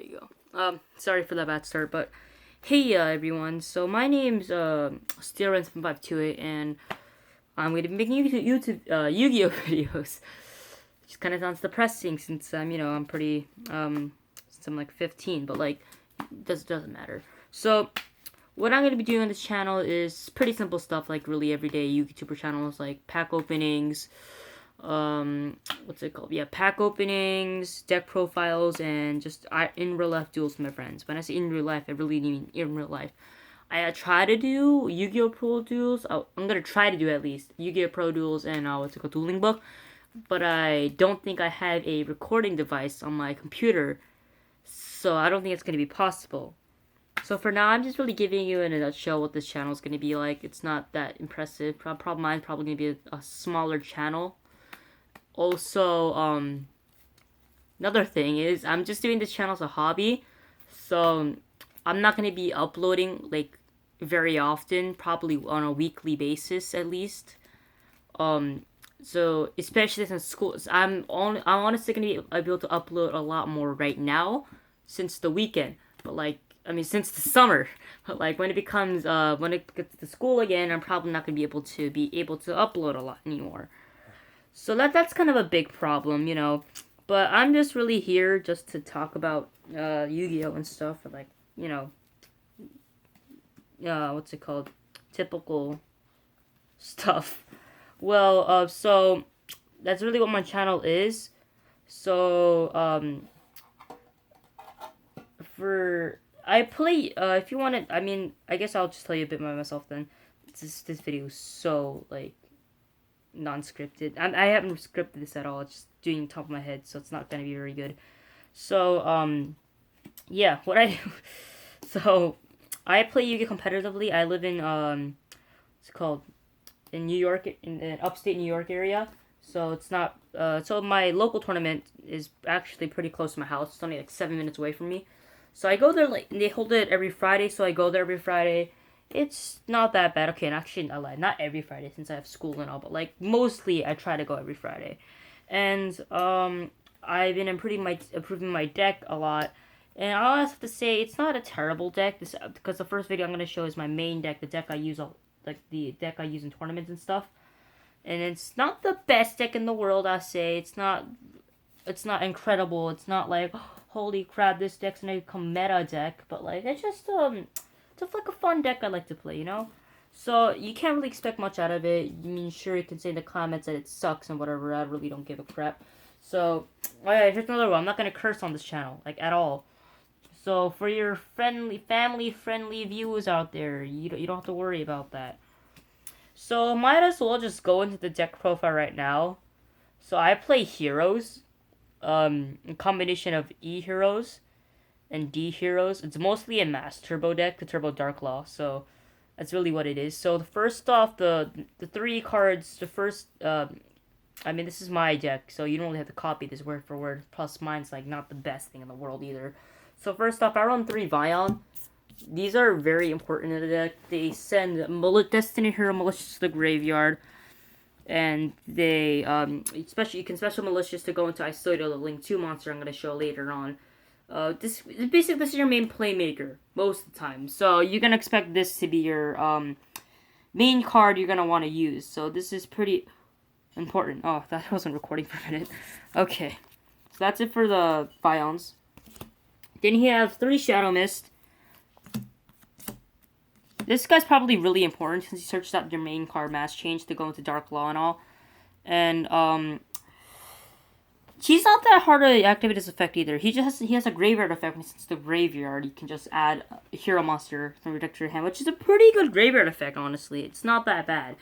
we go. Sorry for that bad start, but hey, everyone. So my name's Steeren7528, and I'm gonna be making YouTube Yu-Gi-Oh videos. Which kind of sounds depressing since I'm pretty since I'm like 15, but like doesn't matter. So what I'm gonna be doing on this channel is pretty simple stuff, like really everyday YouTuber channels, like pack openings. What's it called? Yeah, pack openings, deck profiles, and just in real life duels with my friends. When I say in real life, I really mean in real life. I try to do Yu-Gi-Oh! Pro duels. I'm gonna try to do at least Yu-Gi-Oh! Pro duels and what's it called, dueling book. But I don't think I have a recording device on my computer, so I don't think it's gonna be possible. So for now, I'm just really giving you in a nutshell what this channel is gonna be like. It's not that impressive. Mine's probably gonna be a smaller channel. Also, another thing is I'm just doing this channel as a hobby, so I'm not gonna be uploading like very often, probably on a weekly basis at least. So especially since school, I'm honestly gonna be able to upload a lot more right now since the weekend, but since the summer. But like when it becomes when it gets to school again, I'm probably not gonna be able to upload a lot anymore. So that's kind of a big problem, But I'm just really here just to talk about Yu-Gi-Oh! And stuff, or like, what's it called? Typical stuff. Well, so that's really what my channel is. So, I play, if you want to, I guess I'll just tell you a bit about myself then. This video is so, like, non-scripted. I haven't scripted this at all. It's just doing top of my head, so it's not gonna be very good. So yeah, what I do. So I play Yu-Gi competitively. I live in what's it called, in New York, in upstate New York area. So it's not so my local tournament is actually pretty close to my house. It's only like 7 minutes away from me. So I go there, like, they hold it every Friday, so I go there every Friday. It's not that bad. Okay, and actually, I lied. Not every Friday since I have school and all, but like mostly I try to go every Friday. And I've been improving my deck a lot. And I'll have to say it's not a terrible deck. Because the first video I'm gonna show is my main deck, the deck I use the deck I use in tournaments and stuff. And it's not the best deck in the world, I say. It's not incredible. It's not like, holy crap, this deck's gonna become meta deck. But like it's just it's like a fun deck I like to play, So you can't really expect much out of it. Sure, you can say in the comments that it sucks and whatever. I really don't give a crap. So, alright, here's another one. I'm not gonna curse on this channel, like, at all. So for your family-friendly viewers out there, you don't have to worry about that. So might as well just go into the deck profile right now. So I play heroes, a combination of E heroes and D heroes. It's mostly a mass turbo deck, the Turbo Dark Law, so that's really what it is. So first off, the three cards, the first, this is my deck, so you don't really have to copy this word for word, plus mine's like not the best thing in the world either. So first off, I run 3 vial. These are very important in the deck. They send Destiny Hero Malicious to the graveyard, and they, you can special Malicious to go into Isoto, the Link 2 monster I'm going to show later on. This is your main playmaker most of the time, so you're gonna expect this to be your main card you're gonna want to use. So this is pretty important. Oh, that wasn't recording for a minute. Okay, so that's it for the Vions. Then he has 3 Shadow Mist. This guy's probably really important since he searches out your main card mass change to go into Dark Law and all. And he's not that hard to activate his effect either. He has a graveyard effect. When it's the graveyard, you can just add a hero monster from your deck to your hand, which is a pretty good graveyard effect, honestly. It's not that bad.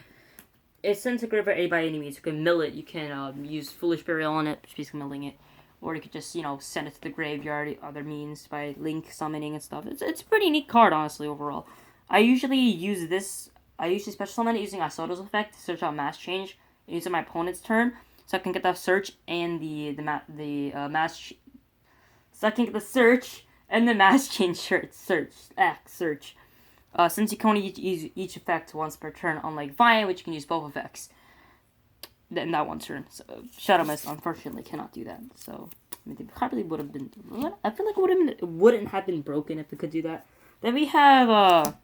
It sends a graveyard by any means. You can mill it. You can use Foolish Burial on it, basically milling it. Or you could just, send it to the graveyard, other means, by link summoning and stuff. It's a pretty neat card, honestly, overall. I usually special summon it using Isoto's effect to search out mass change and use it on my opponent's turn. So I can get the search and the mass. So I can get the search and the mass change search. Since you can only use each effect once per turn, unlike Vial, which you can use both effects in that one turn. So Shadow Mist unfortunately cannot do that. So I mean, they probably would have been. I feel like it wouldn't have been broken if it could do that. Then we have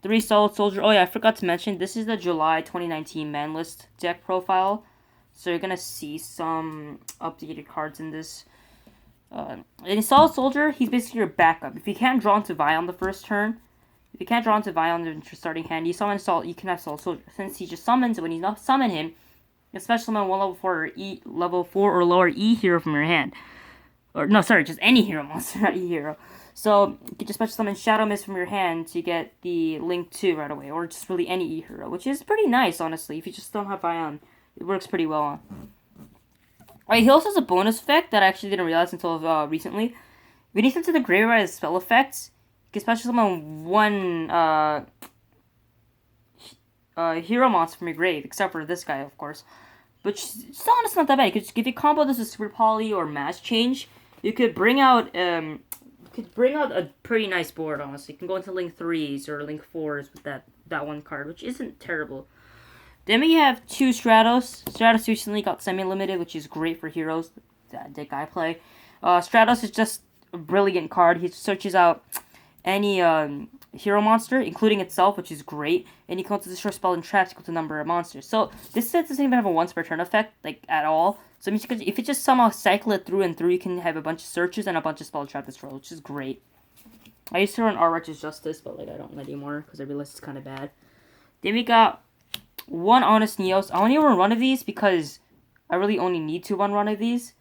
3 solid soldier. Oh yeah, I forgot to mention this is the July 2019 banlist deck profile. So you're gonna see some updated cards in this. In solid soldier, he's basically your backup. If you can't draw into vial on the first turn, if you can't draw into vial on your starting hand, you summon you can have solid soldier. Since he just summons, when you not summon him, especially summon one level 4 or lower E hero from your hand. Or no, sorry, just any hero monster, not E hero. So you can just special summon Shadow Mist from your hand to get the Link 2 right away, or just really any E hero, which is pretty nice, honestly. If you just don't have Vion, it works pretty well on. Alright, he also has a bonus effect that I actually didn't realize until recently. When he sends to the graveyard as spell effects, you can special summon one hero monster from your grave, except for this guy, of course. Which is honestly not that bad. If you combo this with Super Poly or Mass Change, you could bring out a pretty nice board, honestly. You can go into Link 3s or Link 4s with that one card, which isn't terrible. Then we have 2 Stratos. Stratos recently got semi-limited, which is great for heroes that deck I play. Stratos is just a brilliant card. He searches out any hero monster, including itself, which is great. And he can also destroy spell and traps equal to the number of monsters. So this set doesn't even have a once per turn effect, like, at all. So it means if you just somehow cycle it through and through, you can have a bunch of searches and a bunch of spell trap destroy, which is great. I used to run Righteous Justice, but like I don't anymore because I realized it's kind of bad. Then we got 1 Honest Neos. I only run one of these because I really only need to run one of these.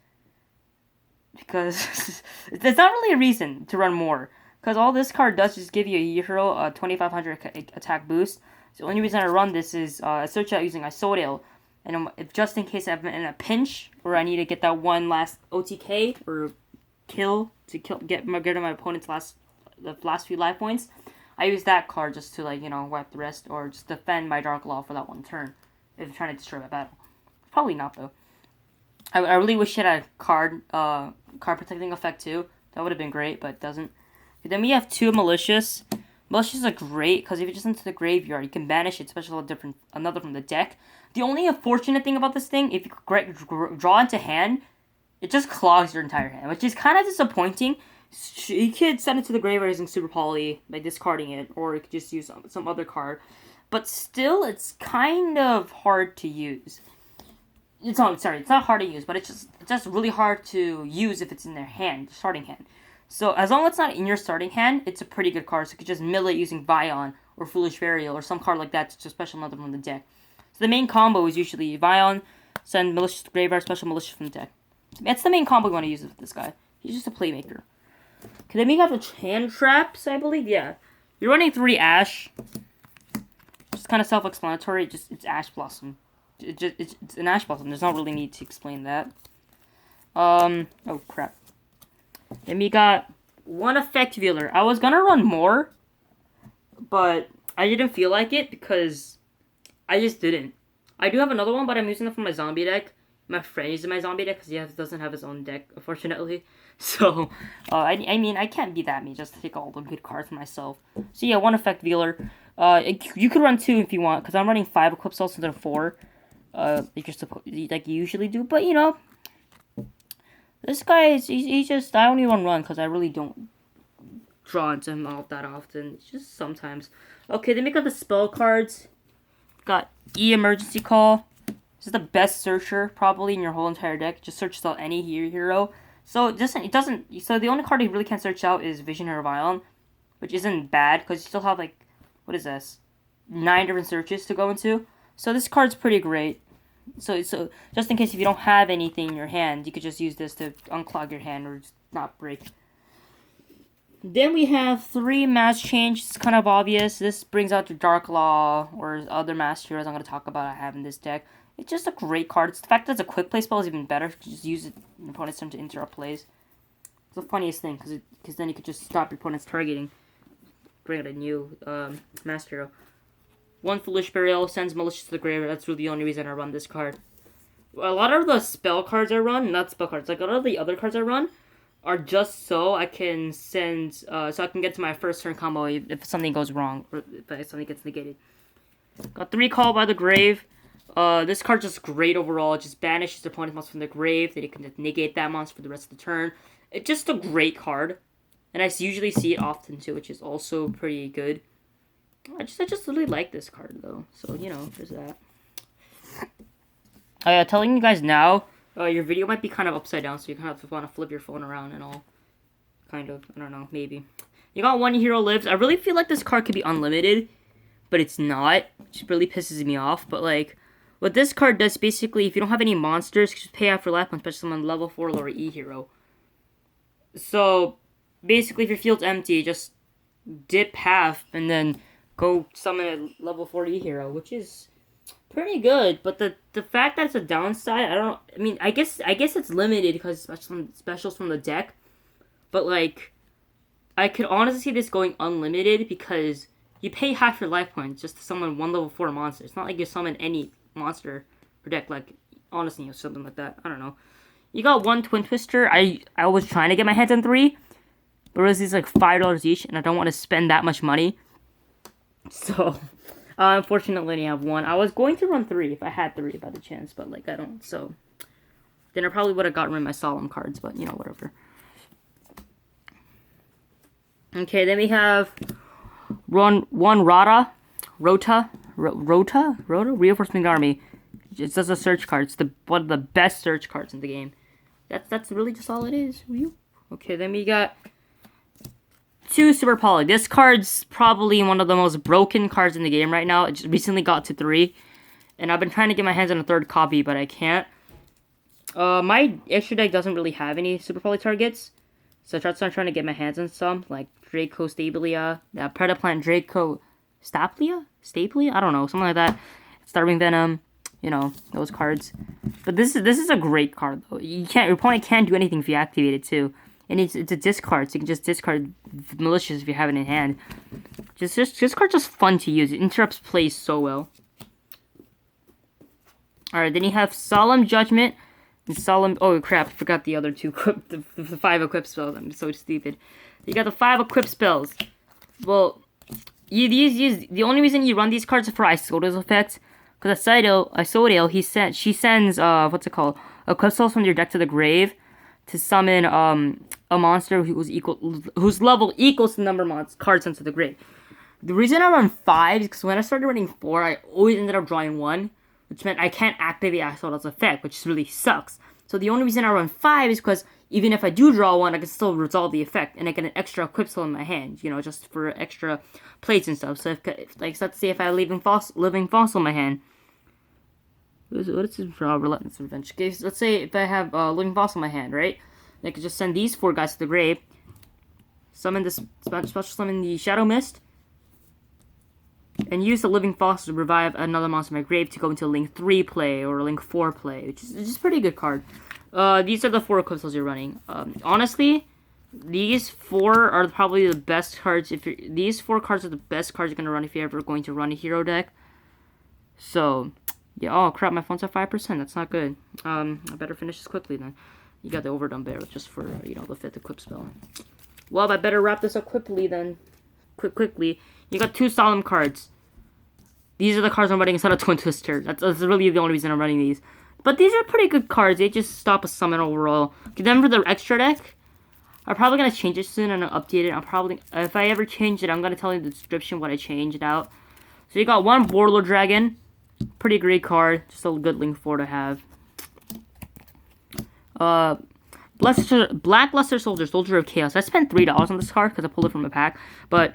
Because there's not really a reason to run more. Because all this card does is give you a hero a 2500 attack boost. So the only reason I run this is I search out using Isodale. And if just in case I'm in a pinch or I need to get that one last OTK or get rid of my opponent's the last few life points, I use that card just to, like, wipe the rest or just defend my Dark Law for that one turn if I'm trying to destroy my battle. Probably not, though. I really wish it had a card protecting effect too. That would have been great, but it doesn't. Okay, then we have 2 Malicious. Malicious are great because if you just into the graveyard, you can banish it, especially another from the deck. The only unfortunate thing about this thing, if you draw into hand, it just clogs your entire hand, which is kind of disappointing. You could send it to the graveyard using Super Poly by discarding it, or you could just use some other card. But still, it's kind of hard to use. It's not hard to use, but it's just really hard to use if it's in their hand, starting hand. So as long as it's not in your starting hand, it's a pretty good card. So you could just mill it using Vion or Foolish Burial or some card like that to special another from the deck. So the main combo is usually Vion, send Malicious to the graveyard, special Malicious from the deck. That's the main combo you want to use with this guy. He's just a playmaker. Okay, then we have the hand traps, I believe. Yeah, you're running 3 Ash. Just kind of self-explanatory. It's Ash Blossom. It's an Ash Blossom. There's not really need to explain that. Oh crap. Then we got 1 Effect Veiler. I was gonna run more, but I didn't feel like it because I just didn't. I do have another one, but I'm using it for my zombie deck. My friend uses my zombie deck because he doesn't have his own deck, unfortunately. So, I mean, I can't be that mean just to take all the good cards for myself. So yeah, 1 Effect Veiler. You could run 2 if you want, because I'm running 5 Eclipse Cells instead of 4. Like you usually do, but this guy he's just, I only run because I really don't draw into him all that often. It's just sometimes. Okay, then we got the spell cards. Got E Emergency Call. This is the best searcher probably in your whole entire deck. It just searches out any hero. So So the only card you really can't search out is Visionary Violin, which isn't bad because you still have like, what is this? 9 different searches to go into. So this card's pretty great. So just in case if you don't have anything in your hand, you could just use this to unclog your hand or just not break. Then we have 3 Mass Change. It's kind of obvious. This brings out your Dark Law or other Mass Heroes I'm going to talk about I have in this deck. It's just a great card. The fact that it's a quick play spell is even better. You can just use it in your opponent's turn to interrupt plays. It's the funniest thing because then you could just stop your opponent's targeting. Bring out a new Master Hero. 1 Foolish Burial sends Malicious to the graveyard. That's really the only reason I run this card. A lot of the spell cards I run, not spell cards, like a lot of the other cards I run, are just so I can send, so I can get to my first turn combo if something goes wrong, or if something gets negated. Got 3 Call by the Grave. This card's just great overall. It just banishes the opponent's monster from the grave. Then you can negate that monster for the rest of the turn. It's just a great card. And I usually see it often too, which is also pretty good. I just really like this card though. So, you know, there's that. Telling you guys now, your video might be kind of upside down, so you kind of want to flip your phone around and all. Kind of. I don't know, maybe. You got one hero lives. I really feel like this card could be unlimited, but it's not, which really pisses me off. But, like, what this card does, basically, if you don't have any monsters, just pay out for life points, especially on level 4 lower E hero. So, basically, if your field's empty, just dip half, and then go summon a level 4 E hero, which is pretty good. But the fact that it's a downside, I guess it's limited because specials from the deck. But, like, I could honestly see this going unlimited because you pay half your life points just to summon one level 4 monster. It's not like you summon any monster per deck, like, honestly, or something like that. I don't know. You got one Twin Twister. I was trying to get my hands on 3, but it was like $5 each, and I don't want to spend that much money. So, unfortunately, I have 1. I was going to run 3 if I had 3 by the chance, but, like, I don't. So, then I probably would have gotten rid of my solemn cards, but, you know, whatever. Okay, then we have one Radha, Rota, Reinforcement Army. It's just a search card. It's one of the best search cards in the game. That's really just all it is. Okay, then we got 2 Super Poly. This card's probably one of the most broken cards in the game right now. It just recently got to 3, and I've been trying to get my hands on a 3rd copy, but I can't. My extra deck doesn't really have any Super Poly targets, so I'm trying to get my hands on some, like Draco Staplia, Predaplant Draco Staplia? I don't know, something like that. Starving Venom, you know, those cards. But this is a great card though. Your opponent can't do anything if you activate it too. And it's a discard, so you can just discard Malicious if you have it in hand. This card's just fun to use. It interrupts plays so well. Alright, then you have Solemn Judgment and Solemn... Oh crap, I forgot the other 2, the 5 equip spells. I'm so stupid. You got the 5 equip spells. Well, the only reason you run these cards is for Isodal's effects. Because Isodal, she sends, what's it called? Equip spells from your deck to the grave to summon, a monster whose level equals the number of cards sent to the grave. The reason I run 5 is because when I started running 4, I always ended up drawing 1, which meant I can't activate Isodal's effect, which really sucks. So the only reason I run 5 is because even if I do draw 1, I can still resolve the effect, and I get an extra equip spell in my hand, you know, just for extra plates and stuff. So, let's say if I have Living Fossil in my hand. What is this? Relentless Revenge. Okay, so let's say if I have Living Fossil in my hand, right? I could just send these 4 guys to the grave, summon this special summon the Shadow Mist, and use the Living Fossil to revive another monster in my grave to go into Link 3 play or Link 4 play, which is just a pretty good card. These are the 4 equip spells you're running. Honestly, these 4 are probably the best cards. These 4 cards are the best cards you're gonna run if you're ever going to run a hero deck. So, yeah. Oh crap, my phone's at 5%. That's not good. I better finish this quickly then. You got the Overdone Bear just for the 5th equip spell. Well, I better wrap this up quickly then. Quickly. You got 2 Solemn cards. These are the cards I'm running instead of Twin Twister. That's really the only reason I'm running these. But these are pretty good cards. They just stop a summon overall. Then for the extra deck, I'm probably going to change it soon and update it. If I ever change it, I'm going to tell you the description what I changed out. So you got 1 Warlord Dragon. Pretty great card. Just a good Link 4 to have. Blackluster Soldier of Chaos. I spent $3 on this card because I pulled it from a pack. But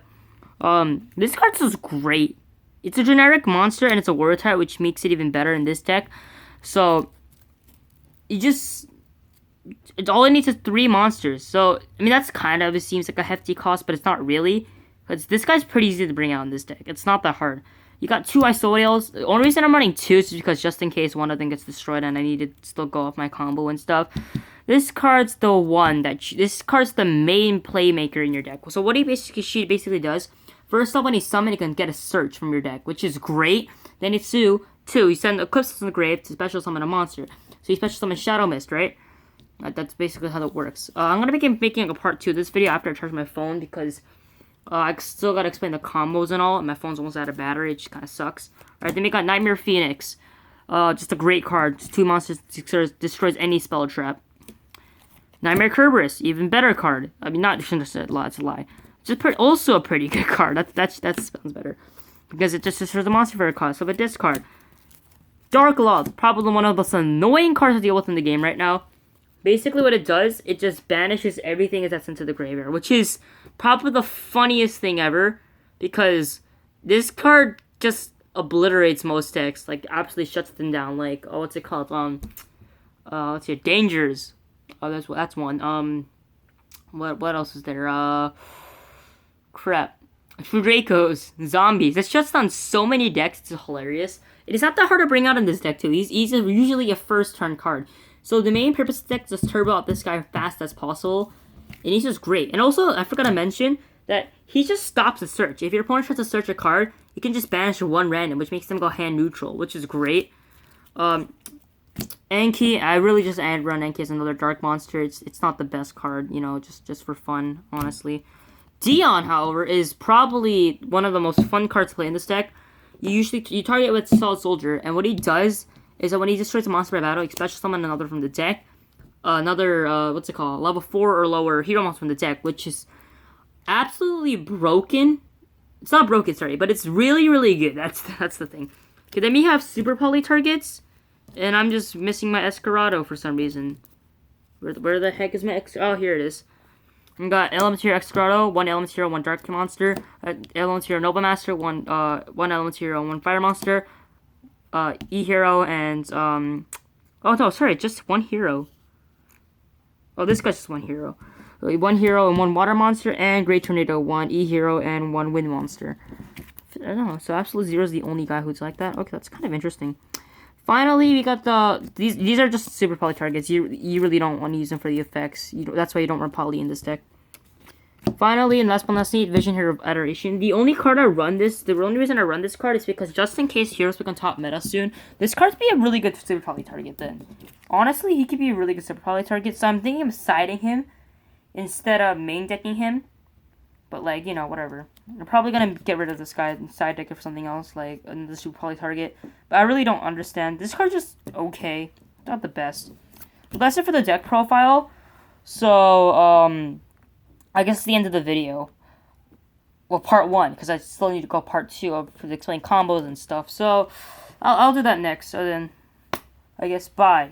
this card's just great. It's a generic monster and it's a warrior type, which makes it even better in this deck. So, all it needs is 3 monsters. So, I mean, that's kind of, it seems like a hefty cost, but it's not really. Because this guy's pretty easy to bring out in this deck. It's not that hard. You got 2 Isodales. The only reason I'm running 2 is because just in case one of them gets destroyed and I need to still go off my combo and stuff. This card's the this card's the main playmaker in your deck. So what she basically does, first off when he's summoned, you can get a search from your deck, which is great. Then it's 2, you send Eclipse to the grave to special summon a monster. So you special summon Shadow Mist, right? That's basically how that works. I'm going to be making a part 2 of this video after I charge my phone because I still gotta explain the combos and all, and my phone's almost out of battery. It just kind of sucks. Alright, then we got Nightmare Phoenix. Just a great card. Just 2 monsters, destroys any spell trap. Nightmare Kerberos, even better card. I mean, not just a lie, it's a lie. Also a pretty good card. That sounds better. Because it just destroys the monster for a cost of a discard. Dora Claus, probably one of the most annoying cards to deal with in the game right now. Basically what it does, it just banishes everything that's into the graveyard, which is probably the funniest thing ever, because this card just obliterates most decks, like absolutely shuts them down. Like, oh, what's it called? Let's see, Dangers. Oh, that's one. What else is there? Crap. Dracos, Zombies. It shuts down so many decks, it's hilarious. It is not that hard to bring out in this deck too. He's usually a first turn card. So the main purpose of the deck is just turbo out this guy as fast as possible. And he's just great. And also, I forgot to mention that he just stops the search. If your opponent tries to search a card, you can just banish one random, which makes them go hand neutral, which is great. Enki, I really just run Enki as another dark monster. It's not the best card, you know, just for fun, honestly. Dione, however, is probably one of the most fun cards to play in this deck. You target with Solid Soldier, and what he does is that when he destroys a monster by battle, he special summon another from the deck. What's it called? Level 4 or lower hero monster from the deck, which is absolutely broken. It's not broken, sorry, but it's really, really good. That's the thing. Okay, then we have super poly targets, and I'm just missing my Escarado for some reason. Where the heck is my Oh, here it is. We got Element Hero Escarado, 1 Element Hero, 1 Dark Monster, Element Hero Noble Master, 1 Element Hero, 1 Fire Monster, E-Hero, and, oh no, sorry, just 1 hero. Oh, this guy's just 1 hero. 1 hero and 1 Water Monster, and Great Tornado, 1 E-Hero, and 1 Wind Monster. I don't know, so Absolute Zero is the only guy who's like that. Okay, that's kind of interesting. Finally, we got these are just super poly targets. You really don't want to use them for the effects. That's why you don't run poly in this deck. Finally, and last but not least, Vision Hero of Adoration. The only reason I run this card is because just in case heroes become top meta soon, this card's be a really good super poly target then. Honestly, he could be a really good super poly target, so I'm thinking of siding him instead of main decking him. But, like, you know, whatever. I'm probably going to get rid of this guy and side deck it for something else, like the super poly target. But I really don't understand. This card's just okay. Not the best. But that's it for the deck profile. So, I guess it's the end of the video. Well, part 1, because I still need to go part 2 to explain combos and stuff. So, I'll do that next. So then, I guess, bye.